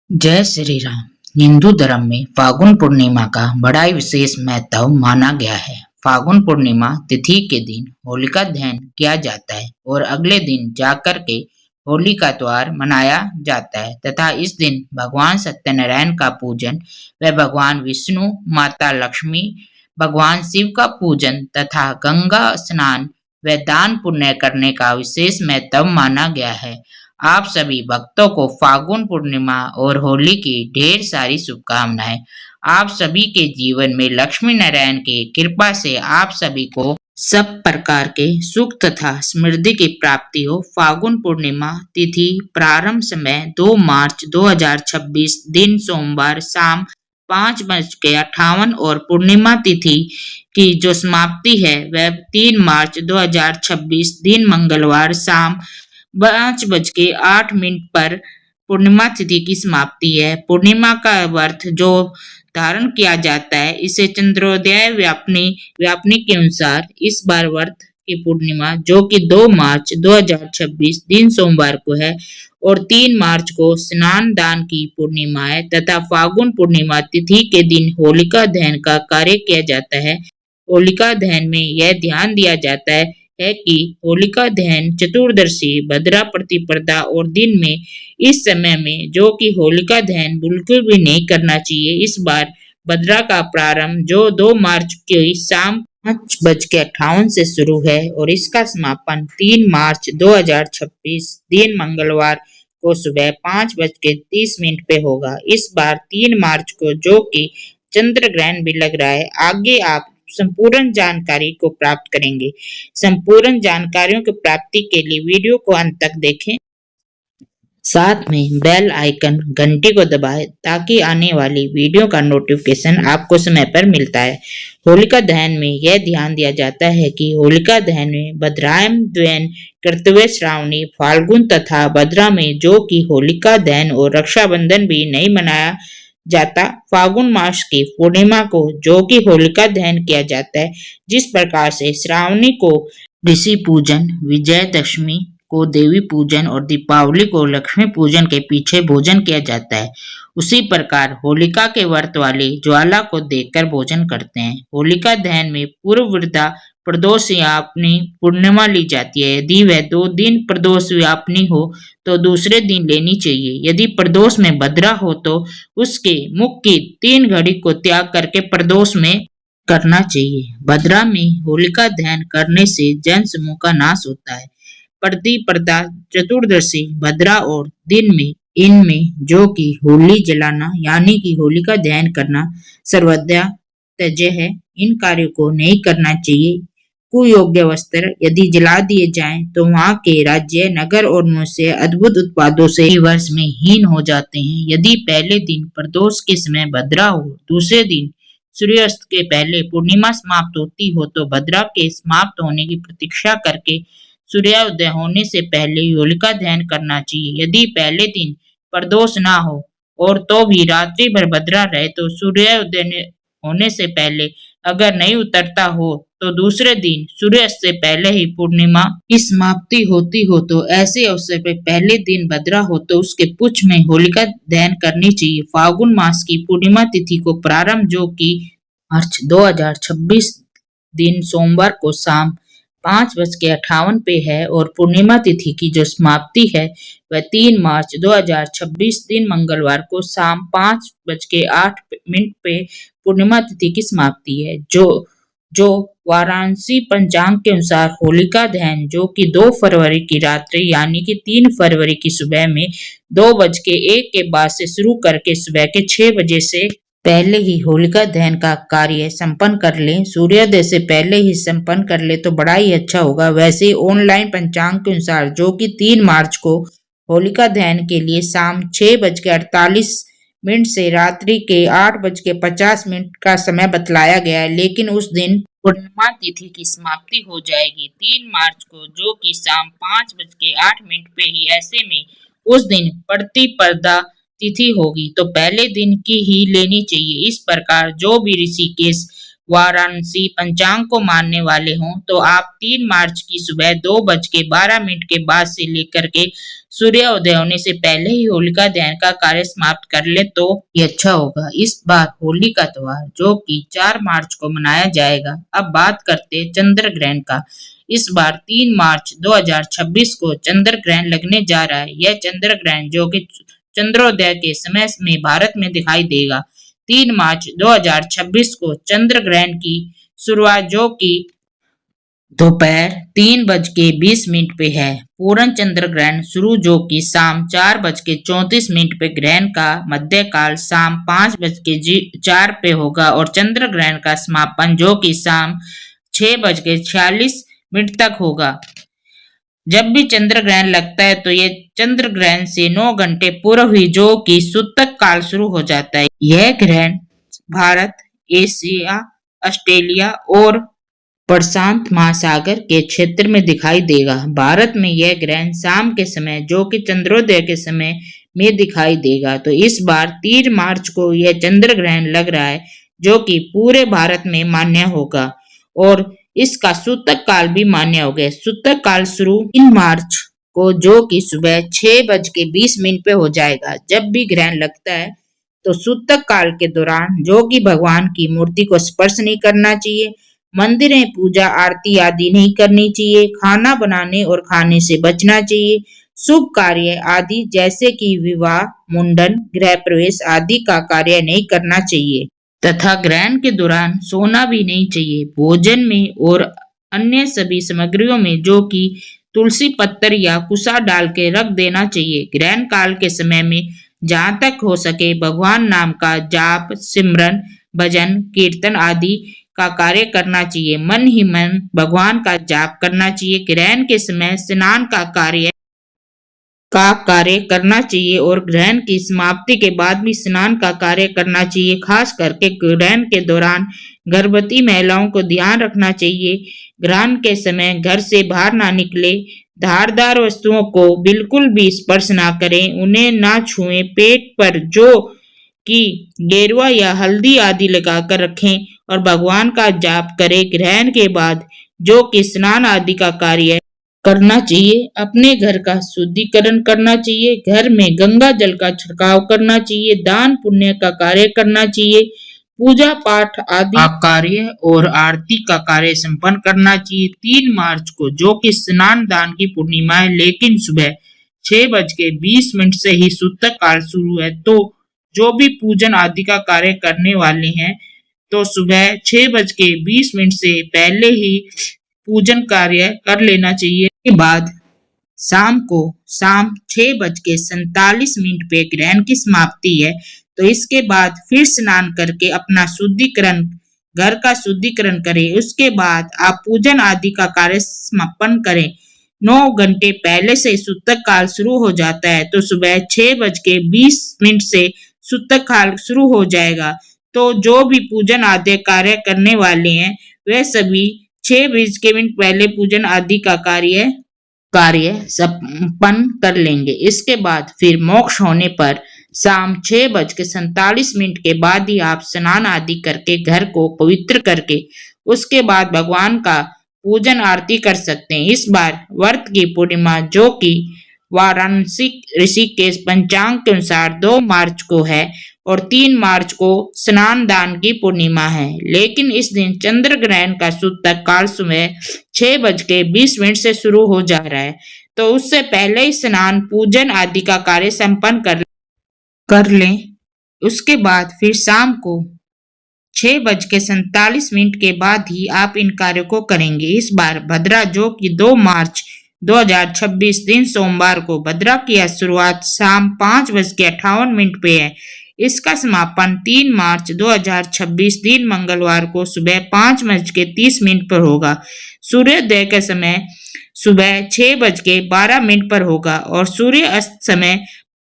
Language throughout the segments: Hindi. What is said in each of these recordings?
जय श्री राम। हिंदू धर्म में फागुन पूर्णिमा का बड़ा ही विशेष महत्व माना गया है। फागुन पूर्णिमा तिथि के दिन होलिका दहन किया जाता है और अगले दिन जाकर के होली का त्योहार मनाया जाता है तथा इस दिन भगवान सत्यनारायण का पूजन व भगवान विष्णु, माता लक्ष्मी, भगवान शिव का पूजन तथा गंगा स्नान व दान पुण्य करने का विशेष महत्व माना गया है। आप सभी भक्तों को फागुन पूर्णिमा और होली की ढेर सारी शुभकामनाएं। आप सभी के जीवन में लक्ष्मी नारायण की कृपा से आप सभी को सब प्रकार के सुख तथा समृद्धि की प्राप्ति हो। फागुन पूर्णिमा तिथि प्रारंभ समय 2 मार्च 2026 दिन सोमवार शाम 5:58 और पूर्णिमा तिथि की जो समाप्ति है वह 3 मार्च 2026 दिन मंगलवार शाम 5:08 पर पूर्णिमा तिथि की समाप्ति है। पूर्णिमा का व्रत जो धारण किया जाता है इसे चंद्रोदय व्यापनी के अनुसार इस बार व्रत की पूर्णिमा जो कि 2 मार्च 2026 दिन सोमवार को है और 3 मार्च को स्नान दान की पूर्णिमा है तथा फागुन पूर्णिमा तिथि के दिन होलिका दहन का कार्य किया जाता है। होलिका दहन में यह ध्यान दिया जाता है कि होलिका दहन चतुर्दशी भद्रा प्रतिपदा और दिन में इस समय में जो कि होलिका दहन बिल्कुल भी नहीं करना चाहिए। इस बार भद्रा का प्रारंभ जो 2 मार्च की शाम 5:58 से शुरू है और इसका समापन 3 मार्च 2026 दिन मंगलवार को सुबह 5:30 पे होगा। इस बार 3 मार्च को जो कि चंद्र ग्रहण भी लग रहा है। आगे आप संपूर्ण जानकारी को प्राप्त करेंगे। संपूर्ण जानकारियों की प्राप्ति के लिए वीडियो को अंत तक देखें। साथ में बेल आइकन घंटी को दबाएं ताकि आने वाली वीडियो का नोटिफिकेशन आपको समय पर मिलता है। होलिका दहन में यह ध्यान दिया जाता है कि होलिका दहन में भद्रायण द्वैन कर्तव्य श्रावणी फाल्गुन तथा भद्रा में जो कि होलिका दहन और रक्षाबंधन भी नहीं मनाया जाता। फागुन मास की पूर्णिमा को जो कि होलिका दहन किया जाता है। जिस प्रकार से श्रावणी को ऋषि पूजन, विजयदशमी को देवी पूजन और दीपावली को लक्ष्मी पूजन के पीछे भोजन किया जाता है, उसी प्रकार होलिका के व्रत वाले ज्वाला को देखकर भोजन करते हैं। होलिका दहन में पूर्व वृद्धा प्रदोष व्यापनी पूर्णिमा ली जाती है। यदि वह 2 दिन प्रदोष व्यापनी हो तो दूसरे दिन लेनी चाहिए। यदि प्रदोष में भद्रा हो तो उसके मुख की 3 घड़ी को त्याग करके प्रदोष में करना चाहिए। भद्रा में होलिका दहन करने से जन समूह का नाश होता है। प्रतिपदा चतुर्दशी भद्रा और दिन में इनमें जो कि होली जलाना यानी कि होलिका दहन करना सर्वदा त्यज्य है। इन कार्यों को नहीं करना चाहिए। कुयोग्य वस्त्र यदि जला दिए जाएं तो वहां के राज्य, नगर और मनुष्य अद्भुत उत्पादों से वर्ष में हीन हो जाते हैं। यदि पहले दिन प्रदोष के समय भद्रा हो, दूसरे दिन सूर्यास्त के पहले पूर्णिमा समाप्त होती हो तो भद्रा के समाप्त होने की प्रतीक्षा करके सूर्योदय होने से पहले होलिका दहन करना चाहिए। यदि पहले दिन प्रदोष ना हो और तो भी रात्रि भर भद्रा रहे तो सूर्योदय होने से पहले अगर नहीं उतरता हो तो दूसरे दिन सूर्यास्त से पहले ही पूर्णिमा की समाप्ति होती हो तो ऐसे अवसर पर पहले दिन भद्रा हो तो उसके पुच्छ में होलिका दहन करनी चाहिए। फागुन मास की पूर्णिमा तिथि को प्रारंभ जो कि मार्च 2026 दिन सोमवार को शाम 5:58 पे है और पूर्णिमा तिथि की जो समाप्ति है वह 3 मार्च 2026 दिन मंगलवार को शाम 5:08 पे पूर्णिमा तिथि की समाप्ति है। जो वाराणसी पंचांग के अनुसार होलिका दहन जो कि 2 फरवरी की रात्रि यानी कि 3 फरवरी की सुबह में 2:01 के बाद से शुरू करके सुबह के 6 बजे से पहले ही होलिका दहन का कार्य संपन्न कर लें। सूर्योदय से पहले ही संपन्न कर ले तो बड़ा ही अच्छा होगा। वैसे ऑनलाइन पंचांग के अनुसार जो कि 3 मार्च को होलिका दहन के लिए शाम 6:48 से रात्रि के 8:50 का समय बतलाया गया है, लेकिन उस दिन पूर्णिमा तिथि की समाप्ति हो जाएगी 3 मार्च को जो कि शाम 5:08 पे ही। ऐसे में उस दिन प्रतिपदा तिथि होगी तो पहले दिन की ही लेनी चाहिए। इस प्रकार जो भी ऋषिकेश वाराणसी पंचांग को मानने वाले हों तो आप 3 मार्च की सुबह 2:12 के बाद से लेकर के सूर्योदय होने से पहले ही होलिका दहन का कार्य समाप्त कर ले तो ये अच्छा होगा। इस बार होली का त्योहार जो कि 4 मार्च को मनाया जाएगा। अब बात करते हैं चंद्र ग्रहण का। इस बार 3 मार्च 2026 को चंद्र ग्रहण लगने जा रहा है। यह चंद्र ग्रहण जो कि चंद्रोदय के समय में भारत में दिखाई देगा। 3 मार्च 2026 को चंद्र ग्रहण की शुरुआत जो कि दोपहर 3:20 पे है। पूर्ण चंद्र ग्रहण शुरू जो कि शाम 4:34 पे, ग्रहण का मध्यकाल शाम 5:04 पे होगा और चंद्र ग्रहण का समापन जो कि शाम 6:46 तक होगा। जब भी चंद्र ग्रहण लगता है तो ये चंद्र ग्रहण से 9 घंटे पूर्व ही जो कि सूतक काल शुरू हो जाता है। यह ग्रहण भारत, एशिया, ऑस्ट्रेलिया और प्रशांत महासागर के क्षेत्र में दिखाई देगा। भारत में यह ग्रहण शाम के समय जो कि चंद्रोदय के समय में दिखाई देगा। तो इस बार 3 मार्च को यह चंद्र ग्रहण लग रहा है जो कि पूरे भारत में मान्य होगा और इसका सूतक काल भी मान्य हो गया। सूतक काल शुरू 3 मार्च को जो कि सुबह 6:20 पे हो जाएगा। जब भी ग्रहण लगता है तो सूतक काल के दौरान जो कि भगवान की मूर्ति को स्पर्श नहीं करना चाहिए, मंदिरें पूजा आरती आदि नहीं करनी चाहिए, खाना बनाने और खाने से बचना चाहिए, शुभ कार्य आदि जैसे कि विवाह, मुंडन, गृह प्रवेश आदि का कार्य नहीं करना चाहिए तथा ग्रहण के दौरान सोना भी नहीं चाहिए। भोजन में और अन्य सभी सामग्रियों में जो कि तुलसी पत्तर या कुसा डाल के रख देना चाहिए। ग्रहण काल के समय में जहाँ तक हो सके भगवान नाम का जाप, सिमरन, भजन, कीर्तन आदि का कार्य करना चाहिए। मन ही मन भगवान का जाप करना चाहिए। ग्रहण के समय स्नान का कार्य करना चाहिए और ग्रहण की समाप्ति के बाद भी स्नान का कार्य करना चाहिए। खास करके ग्रहण के दौरान गर्भवती महिलाओं को ध्यान रखना चाहिए। ग्रहण के समय घर से बाहर ना निकले, धारदार वस्तुओं को बिल्कुल भी स्पर्श ना करें, उन्हें ना छुएं, पेट पर जो कि गेरुआ या हल्दी आदि लगाकर रखें और भगवान का जाप करें। ग्रहण के बाद जो कि स्नान आदि का कार्य करना चाहिए। अपने घर का शुद्धिकरण करना चाहिए। घर में गंगा जल का छिड़काव करना चाहिए। दान पुण्य का कार्य करना चाहिए। पूजा पाठ आदि का कार्य और आरती का कार्य संपन्न करना चाहिए। 3 मार्च को जो कि स्नान दान की पूर्णिमा है लेकिन सुबह 6:20 से ही सूतक काल शुरू है, तो जो भी पूजन आदि का कार्य करने वाले हैं तो सुबह 6:20 से पहले ही पूजन कार्य कर लेना चाहिए। के बाद शाम को शाम 6:47 पे ग्रहण की समाप्ति है, तो इसके बाद फिर स्नान करके अपना शुद्धिकरण, घर का शुद्धिकरण करें। उसके बाद आप पूजन आदि का कार्य समापन करें। 9 घंटे पहले से सूतक काल शुरू हो जाता है, तो सुबह 6:20 से सूतक काल शुरू हो जाएगा। तो जो भी पूजन आदि कार्य करने वाले हैं वे सभी 6:20 पहले पूजन आदि का कार्य संपन्न कर लेंगे। इसके बाद फिर मोक्ष होने पर शाम 6:47 के बाद ही आप स्नान आदि करके घर को पवित्र करके उसके बाद भगवान का पूजन आरती कर सकते हैं। इस बार व्रत की पूर्णिमा जो कि वाराणसी ऋषिकेश पंचांग के अनुसार 2 मार्च को है और 3 मार्च को स्नान दान की पूर्णिमा है, लेकिन इस दिन चंद्र ग्रहण का सूतक काल सुबह 6:20 से शुरू हो जा रहा है, तो उससे पहले ही स्नान पूजन आदि का कार्य संपन्न कर लें। उसके बाद फिर शाम को 6:47 के बाद ही आप इन कार्यों को करेंगे। इस बार भद्रा जो कि 2 मार्च 2026 दिन सोमवार को भद्रा की शुरुआत शाम 5:58 पे है। इसका समापन 3 मार्च 2026 दिन मंगलवार को सुबह 5:30 पर होगा। सूर्योदय का समय सुबह 6:12 पर होगा और सूर्य अस्त समय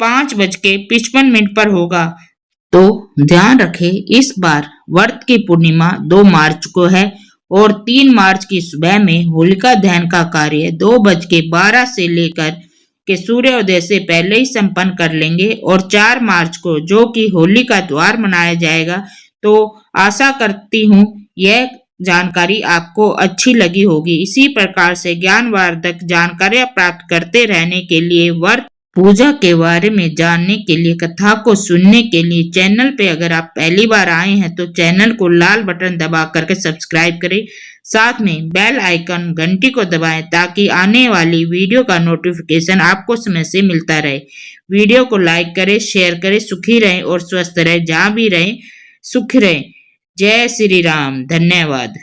5:55 पर होगा। तो ध्यान रखें इस बार व्रत की पूर्णिमा 2 मार्च को है और 3 मार्च की सुबह में होलिका दहन का कार्य 2:12 से लेकर के सूर्योदय से पहले ही संपन्न कर लेंगे और 4 मार्च को जो कि होली का त्योहार मनाया जाएगा। तो आशा करती हूँ यह जानकारी आपको अच्छी लगी होगी। इसी प्रकार से ज्ञानवर्धक जानकारियां प्राप्त करते रहने के लिए, व्रत पूजा के बारे में जानने के लिए, कथा को सुनने के लिए चैनल पे अगर आप पहली बार आए हैं तो चैनल को लाल बटन दबा करके सब्सक्राइब करें। साथ में बेल आइकन घंटी को दबाएं ताकि आने वाली वीडियो का नोटिफिकेशन आपको समय से मिलता रहे। वीडियो को लाइक करें, शेयर करें। सुखी रहें और स्वस्थ रहें, जहां भी रहें सुख रहें। जय श्री राम। धन्यवाद।